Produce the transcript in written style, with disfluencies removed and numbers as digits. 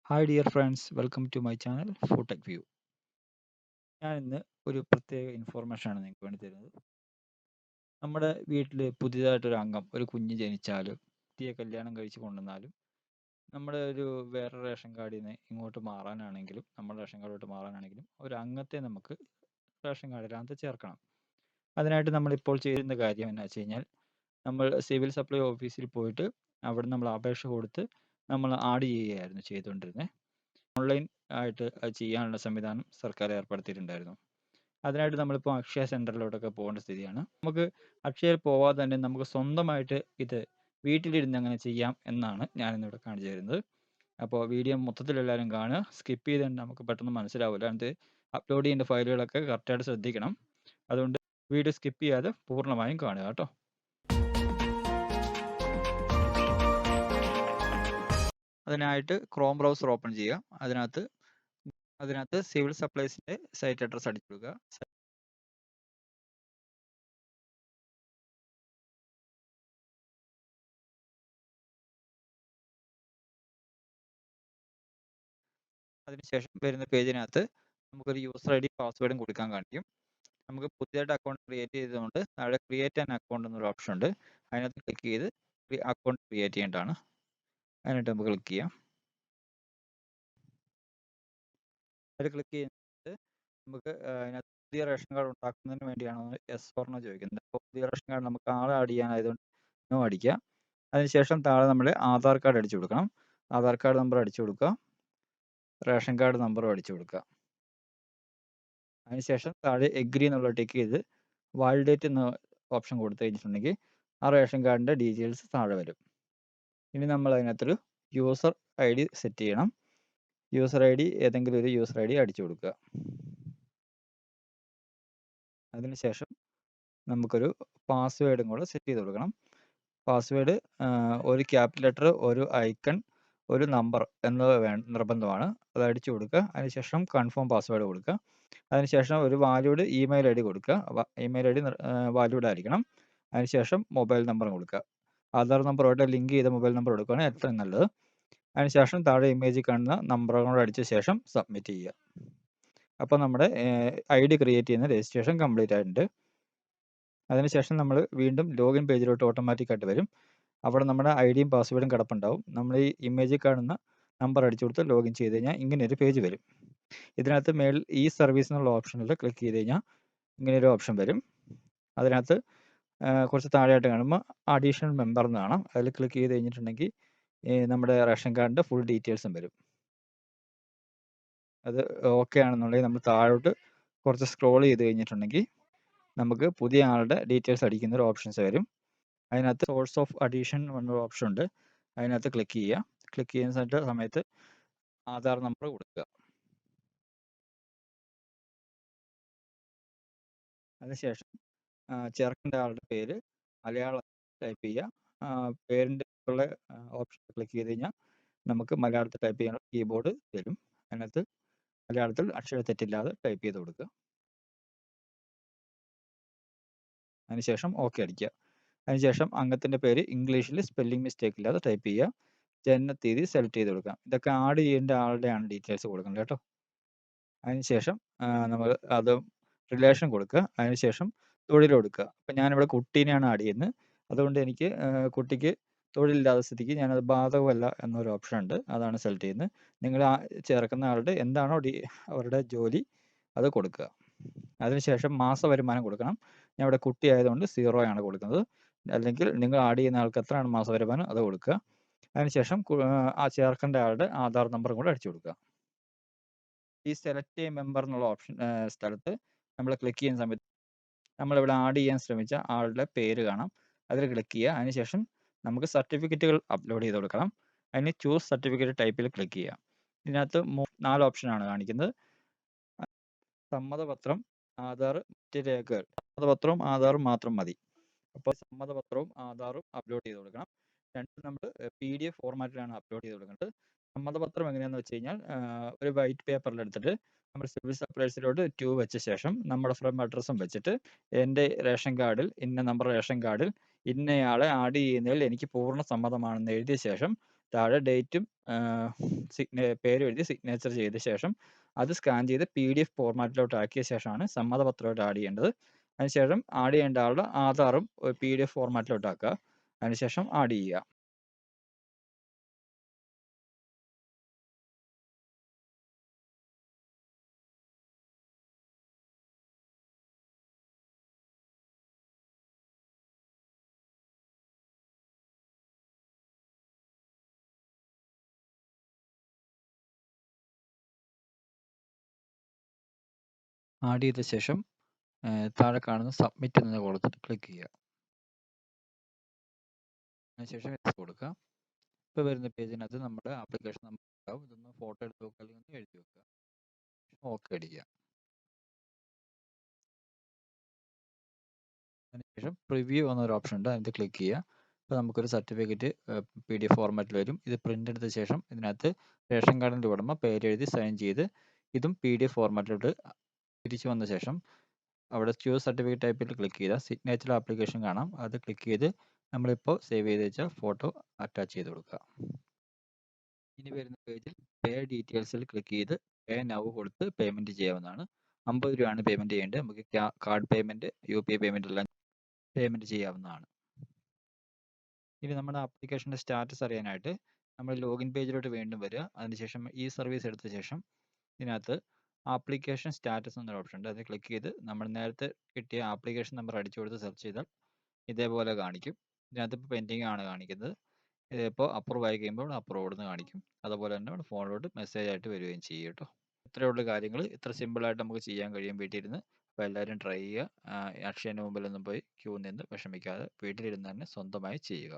Hi dear friends, welcome to my channel Food Tech View. ഞാൻ ഇന്ന് ഒരു പ്രത്യേക ഇൻഫോർമേഷൻ ആണ് നിങ്ങൾക്ക് വേണ്ടി തരുന്നത്. നമ്മുടെ വീട്ടിൽ പുതിയതായിട്ടൊരു അംഗം, ഒരു കുഞ്ഞ് ജനിച്ചാലും കുട്ടിയെ കല്യാണം കഴിച്ച് കൊണ്ടുവന്നാലും നമ്മുടെ വേറെ റേഷൻ കാർഡിൽ നിന്ന് ഇങ്ങോട്ട് മാറാനാണെങ്കിലും നമ്മുടെ റേഷൻ കാർഡിലോട്ട് മാറാനാണെങ്കിലും ഒരു അംഗത്തെ നമുക്ക് റേഷൻ കാർഡിനകത്ത് ചേർക്കണം. അതിനായിട്ട് നമ്മളിപ്പോൾ ചെയ്യുന്ന കാര്യം എന്ന് വെച്ച് കഴിഞ്ഞാൽ നമ്മൾ സിവിൽ സപ്ലൈ ഓഫീസിൽ പോയിട്ട് അവിടെ നമ്മൾ അപേക്ഷ കൊടുത്ത് നമ്മൾ ആഡ് ചെയ്യുകയായിരുന്നു ചെയ്തുകൊണ്ടിരുന്നത്. ഓൺലൈൻ ആയിട്ട് അത് ചെയ്യാനുള്ള സംവിധാനം സർക്കാർ ഏർപ്പെടുത്തിയിട്ടുണ്ടായിരുന്നു. അതിനായിട്ട് നമ്മളിപ്പോൾ അക്ഷയ സെൻറ്ററിലോട്ടൊക്കെ പോകേണ്ട സ്ഥിതിയാണ്. നമുക്ക് അക്ഷയയിൽ പോവാതെ തന്നെ നമുക്ക് സ്വന്തമായിട്ട് ഇത് വീട്ടിലിരുന്ന് എങ്ങനെ ചെയ്യാം എന്നാണ് ഞാനിന്നിവിടെ കാണിച്ചു തരുന്നത്. അപ്പോൾ വീഡിയോ മൊത്തത്തിൽ എല്ലാവരും കാണുക. സ്കിപ്പ് ചെയ്ത് തന്നെ നമുക്ക് പെട്ടെന്ന് മനസ്സിലാവില്ല. അത് അപ്ലോഡ് ചെയ്യേണ്ട ഫയലുകളൊക്കെ കറക്റ്റായിട്ട് ശ്രദ്ധിക്കണം. അതുകൊണ്ട് വീഡിയോ സ്കിപ്പ് ചെയ്യാതെ പൂർണ്ണമായും കാണുക കേട്ടോ. അതിനായിട്ട് ക്രോം ബ്രൗസർ ഓപ്പൺ ചെയ്യുക. അതിനകത്ത് സിവിൽ സപ്ലൈസിൻ്റെ സൈറ്റ് അഡ്രസ് അടിച്ചു കൊടുക്കുക. അതിനുശേഷം വരുന്ന പേജിനകത്ത് നമുക്കൊരു യൂസർ ഐ ഡി പാസ്വേഡും കൊടുക്കാൻ കാണിക്കും. നമുക്ക് പുതിയതായിട്ട് അക്കൗണ്ട് ക്രിയേറ്റ് ചെയ്തതുകൊണ്ട് താഴെ ക്രിയേറ്റ് ആൻ അക്കൗണ്ട് എന്നൊരു ഓപ്ഷൻ ഉണ്ട്. അതിനകത്ത് ക്ലിക്ക് ചെയ്ത് അക്കൗണ്ട് ക്രിയേറ്റ് ചെയ്യേണ്ടതാണ്. അതിനായിട്ട് നമുക്ക് ക്ലിക്ക് ചെയ്യാം. അതിൽ ക്ലിക്ക് ചെയ്യുന്നത് നമുക്ക് അതിനകത്ത് പുതിയ റേഷൻ കാർഡ് ഉണ്ടാക്കുന്നതിന് വേണ്ടിയാണ് എസ് ഓർണോ ചോദിക്കുന്നത്. അപ്പോൾ പുതിയ റേഷൻ കാർഡ് നമുക്ക് ആളെ ആഡ് ചെയ്യാനായതുകൊണ്ട് നോ അടിക്കുക. അതിനുശേഷം താഴെ നമ്മൾ ആധാർ കാർഡ് അടിച്ചു കൊടുക്കണം. ആധാർ കാർഡ് നമ്പർ അടിച്ചു കൊടുക്കുക. റേഷൻ കാർഡ് നമ്പറും അടിച്ചു കൊടുക്കുക. അതിനുശേഷം താഴെ എഗ്രി എന്നുള്ള ടിക്ക് ചെയ്ത് വാലിഡേറ്റ് എന്ന ഓപ്ഷൻ കൊടുത്തു കഴിഞ്ഞിട്ടുണ്ടെങ്കിൽ ആ റേഷൻ കാർഡിൻ്റെ ഡീറ്റെയിൽസ് താഴെ വരും. ഇനി നമ്മൾ അതിനകത്തൊരു യൂസർ ഐ ഡി സെറ്റ് ചെയ്യണം. യൂസർ ഐ ഡി ഏതെങ്കിലും ഒരു യൂസർ ഐ ഡി അടിച്ചു കൊടുക്കുക. അതിനുശേഷം നമുക്കൊരു പാസ്വേഡും കൂടെ സെറ്റ് ചെയ്ത് കൊടുക്കണം. പാസ്വേഡ് ഒരു ക്യാപിറ്റൽ ലെറ്റർ, ഒരു ഐക്കൺ, ഒരു നമ്പർ എന്നത് നിർബന്ധമാണ്. അത് അടിച്ചു കൊടുക്കുക. അതിനുശേഷം കൺഫേം പാസ്വേഡ് കൊടുക്കുക. അതിനുശേഷം ഒരു വാലിഡ് ഇമെയിൽ ഐ ഡി കൊടുക്കുക. ഇമെയിൽ ഐ ഡി വാലിഡ് ആയിരിക്കണം. അതിനുശേഷം മൊബൈൽ നമ്പർ കൊടുക്കുക. ആധാർ നമ്പറുമായിട്ട് ലിങ്ക് ചെയ്ത മൊബൈൽ നമ്പർ കൊടുക്കുകയാണെങ്കിൽ ഏറ്റവും നല്ലത്. അതിനുശേഷം താഴെ ഇമേജിൽ കാണുന്ന നമ്പറുകൾ അടിച്ച ശേഷം സബ്മിറ്റ് ചെയ്യുക. അപ്പോൾ നമ്മുടെ ഐ ഡി ക്രിയേറ്റ് ചെയ്യുന്ന രജിസ്ട്രേഷൻ കംപ്ലീറ്റ് ആയിട്ടുണ്ട്. അതിനുശേഷം നമ്മൾ വീണ്ടും ലോഗിൻ പേജിലോട്ട് ഓട്ടോമാറ്റിക്കായിട്ട് വരും. അവിടെ നമ്മുടെ ഐ ഡിയും പാസ്വേഡും കിടപ്പുണ്ടാവും. നമ്മൾ ഈ ഇമേജിൽ കാണുന്ന നമ്പർ അടിച്ചു കൊടുത്ത് ലോഗിൻ ചെയ്ത് കഴിഞ്ഞാൽ ഇങ്ങനെ ഒരു പേജ് വരും. ഇതിനകത്ത് മേളിൽ ഈ സർവീസ് എന്നുള്ള ഓപ്ഷനിൽ ക്ലിക്ക് ചെയ്ത് കഴിഞ്ഞാൽ ഇങ്ങനെ ഒരു ഓപ്ഷൻ വരും. അതിനകത്ത് കുറച്ച് താഴെയായിട്ട് കാണുമ്പോൾ അഡീഷണൽ മെമ്പർ എന്ന് കാണാം. അതിൽ ക്ലിക്ക് ചെയ്ത് കഴിഞ്ഞിട്ടുണ്ടെങ്കിൽ നമ്മുടെ റേഷൻ കാർഡിൻ്റെ ഫുൾ ഡീറ്റെയിൽസും വരും. അത് ഓക്കെ ആണെന്നുണ്ടെങ്കിൽ നമ്മൾ താഴോട്ട് കുറച്ച് സ്ക്രോൾ ചെയ്ത് കഴിഞ്ഞിട്ടുണ്ടെങ്കിൽ നമുക്ക് പുതിയ ആളുടെ ഡീറ്റെയിൽസ് അടിക്കുന്ന ഒരു ഓപ്ഷൻസ് വരും. അതിനകത്ത് സോഴ്സ് ഓഫ് അഡീഷൻ എന്നൊരു ഓപ്ഷൻ ഉണ്ട്. അതിനകത്ത് ക്ലിക്ക് ചെയ്യുക. ക്ലിക്ക് ചെയ്യുന്ന സമയത്ത് ആധാർ നമ്പർ കൊടുക്കുക. അതിനുശേഷം ചേർക്കേണ്ട ആളുടെ പേര് മലയാളം ടൈപ്പ് ചെയ്യുക. പേരിൻ്റെ ഉള്ള ഓപ്ഷൻ ക്ലിക്ക് ചെയ്ത് കഴിഞ്ഞാൽ നമുക്ക് മലയാളത്തിൽ ടൈപ്പ് ചെയ്യാൻ കീബോർഡ് തരും. അതിനകത്ത് മലയാളത്തിൽ അക്ഷരത്തെറ്റില്ലാതെ ടൈപ്പ് ചെയ്ത് കൊടുക്കുക. അതിനുശേഷം ഓക്കെ അടിക്കുക. അതിനുശേഷം അംഗത്തിൻ്റെ പേര് ഇംഗ്ലീഷിൽ സ്പെല്ലിംഗ് മിസ്റ്റേക്ക് ഇല്ലാതെ ടൈപ്പ് ചെയ്യുക. ജനനത്തീയതി സെലക്ട് ചെയ്ത് കൊടുക്കാം. ഇതൊക്കെ ആഡ് ചെയ്യേണ്ട ആളുടെയാണ് ഡീറ്റെയിൽസ് കൊടുക്കേണ്ടത് കേട്ടോ. അതിനുശേഷം നമ്മൾ അത് റിലേഷൻ കൊടുക്കുക. അതിനുശേഷം തൊഴിൽ കൊടുക്കുക. അപ്പം ഞാനിവിടെ കുട്ടീനെയാണ് ആഡ് ചെയ്യുന്നത്. അതുകൊണ്ട് എനിക്ക് കുട്ടിക്ക് തൊഴിലില്ലാത്ത സ്ഥിതിക്ക് ഞാനത് ബാധകമല്ല എന്നൊരു ഓപ്ഷൻ ഉണ്ട്. അതാണ് സെലക്ട് ചെയ്യുന്നത്. നിങ്ങൾ ചേർക്കുന്ന ആളുടെ എന്താണോ അവരുടെ ജോലി അത് കൊടുക്കുക. അതിനുശേഷം മാസ വരുമാനം കൊടുക്കണം. ഞാൻ ഇവിടെ കുട്ടി ആയതുകൊണ്ട് 0 ആണ് കൊടുക്കുന്നത്. അല്ലെങ്കിൽ നിങ്ങൾ ആഡ് ചെയ്യുന്ന ആൾക്ക് എത്രയാണ് മാസ വരുമാനം അത് കൊടുക്കുക. അതിനുശേഷം ആ ചേർക്കേണ്ട ആളുടെ ആധാർ നമ്പറും കൂടെ അടിച്ചു കൊടുക്കുക. ഈ സെലക്ട് എ മെമ്പർ എന്നുള്ള ഓപ്ഷൻ സ്ഥലത്ത് നമ്മൾ ക്ലിക്ക് ചെയ്യുന്ന സമയത്ത് നമ്മളിവിടെ ആഡ് ചെയ്യാൻ ശ്രമിച്ച ആളുടെ പേര് കാണാം. അതിൽ ക്ലിക്ക് ചെയ്യുക. അതിനുശേഷം നമുക്ക് സർട്ടിഫിക്കറ്റുകൾ അപ്ലോഡ് ചെയ്ത് കൊടുക്കണം. അതിന് ചൂസ് സർട്ടിഫിക്കറ്റ് ടൈപ്പിൽ ക്ലിക്ക് ചെയ്യുക. ഇതിനകത്ത് 4 ഓപ്ഷനാണ് കാണിക്കുന്നത്. സമ്മതപത്രം, ആധാർ, മറ്റ് രേഖകൾ. സമ്മതപത്രവും ആധാറും മാത്രം മതി. അപ്പോൾ സമ്മതപത്രവും ആധാറും അപ്ലോഡ് ചെയ്ത് കൊടുക്കണം. രണ്ടും നമ്മൾ PDF ഫോർമാറ്റിലാണ് അപ്ലോഡ് ചെയ്ത് കൊടുക്കേണ്ടത്. സമ്മതപത്രം എങ്ങനെയാണെന്ന് വെച്ച് കഴിഞ്ഞാൽ ഒരു വൈറ്റ് പേപ്പറിൽ എടുത്തിട്ട് നമ്മൾ സിവിൽ സപ്ലൈസിലോട്ട് 2 വെച്ച ശേഷം നമ്മുടെ ഫ്രം അഡ്രസ്സും വെച്ചിട്ട് എൻ്റെ റേഷൻ കാർഡിൽ ഇന്ന നമ്പർ റേഷൻ കാർഡിൽ ഇന്നയാളെ ആഡ് ചെയ്യുന്നതിൽ എനിക്ക് പൂർണ്ണ സമ്മതമാണെന്ന് എഴുതിയ ശേഷം താഴെ ഡേറ്റും പേരും എഴുതി സിഗ്നേച്ചർ ചെയ്ത ശേഷം അത് സ്കാൻ ചെയ്ത് PDF ഫോർമാറ്റിലോട്ട് ആക്കിയ ശേഷമാണ് സമ്മതപത്രമായിട്ട് ആഡ് ചെയ്യേണ്ടത്. അതിനുശേഷം ആഡ് ചെയ്യേണ്ട ആളുടെ ആധാറും PDF ഫോർമാറ്റിലോട്ട് ആക്കുക. അതിനുശേഷം ആഡ് ചെയ്യുക. ആഡ് ചെയ്ത ശേഷം താഴെ കാണുന്ന സബ്മിറ്റ് എന്ന കോളത്തിൽ ക്ലിക്ക് ചെയ്യുക. അതിനുശേഷം യെസ് കൊടുക്കുക. ഇപ്പോൾ വരുന്ന പേജിനകത്ത് നമ്മുടെ ആപ്ലിക്കേഷൻ നമ്പർ ഉണ്ടാവും. ഇതൊന്ന് ഫോട്ടോ എടുത്ത് വെക്കുക, അല്ലെങ്കിൽ ഒന്ന് എഴുതി വെക്കുക. ഓക്കെ അടിക്കുക. അതിനുശേഷം പ്രിവ്യൂ എന്നൊരു ഓപ്ഷൻ ഉണ്ട്, അതിനകത്ത് ക്ലിക്ക് ചെയ്യുക. അപ്പോൾ നമുക്കൊരു സർട്ടിഫിക്കറ്റ് PDF ഫോർമാറ്റിൽ വരും. ഇത് പ്രിൻ്റ് എടുത്ത ശേഷം ഇതിനകത്ത് റേഷൻ കാർഡിൻ്റെ ഉടമ പേരെഴുതി സൈൻ ചെയ്ത് ഇതും PDF ഫോർമാറ്റിലോട്ട് തിരിച്ചു വന്ന ശേഷം അവിടെ ചൂസ് സർട്ടിഫിക്കറ്റ് ടൈപ്പിൽ ക്ലിക്ക് ചെയ്താൽ സിഗ്നേച്ചർ ആപ്ലിക്കേഷൻ കാണാം. അത് ക്ലിക്ക് ചെയ്ത് നമ്മളിപ്പോൾ സേവ് ചെയ്ത് വെച്ച ഫോട്ടോ അറ്റാച്ച് ചെയ്ത് കൊടുക്കുക. ഇനി വരുന്ന പേജിൽ പേ ഡീറ്റെയിൽസിൽ ക്ലിക്ക് ചെയ്ത് പേ നൗ കൊടുത്ത് പേയ്മെൻറ്റ് ചെയ്യാവുന്നതാണ്. 50 രൂപയാണ് പേയ്മെൻറ്റ് ചെയ്യേണ്ടത്. നമുക്ക് കാർഡ് പേയ്മെൻറ്റ്, UPI പേയ്മെൻറ്റ് എല്ലാം പേയ്മെൻറ്റ് ചെയ്യാവുന്നതാണ്. ഇനി നമ്മുടെ ആപ്ലിക്കേഷൻ്റെ സ്റ്റാറ്റസ് അറിയാനായിട്ട് നമ്മൾ ലോഗിൻ പേജിലോട്ട് വീണ്ടും വരിക. അതിനുശേഷം ഈ സർവീസ് എടുത്ത ശേഷം ഇതിനകത്ത് ആപ്ലിക്കേഷൻ സ്റ്റാറ്റസ് എന്നൊരു ഓപ്ഷൻ ഉണ്ട്, അത് ക്ലിക്ക് ചെയ്ത് നമ്മൾ നേരത്തെ കിട്ടിയ ആപ്ലിക്കേഷൻ നമ്പർ അടിച്ചു കൊടുത്ത് സെർച്ച് ചെയ്താൽ ഇതേപോലെ കാണിക്കും. ഇതിനകത്ത് ഇപ്പോൾ പെൻഡിങ് ആണ് കാണിക്കുന്നത്. ഇതിപ്പോൾ അപ്രൂവ് ആയി കഴിയുമ്പോൾ അപ്രൂവ്ഡ് എന്ന് കാണിക്കും. അതുപോലെ തന്നെ ഫോണിലോട്ട് മെസ്സേജ് ആയിട്ട് വരികയും ചെയ്യും കേട്ടോ. ഇത്രയുള്ള കാര്യങ്ങൾ ഇത്ര സിമ്പിളായിട്ട് നമുക്ക് ചെയ്യാൻ കഴിയും വീട്ടിലിരുന്ന്. അപ്പോൾ എല്ലാവരും ട്രൈ ചെയ്യുക. അക്ഷയന് മുമ്പിലൊന്നും പോയി ക്യൂ നിന്ന് വിഷമിക്കാതെ വീട്ടിലിരുന്ന് തന്നെ സ്വന്തമായി ചെയ്യുക.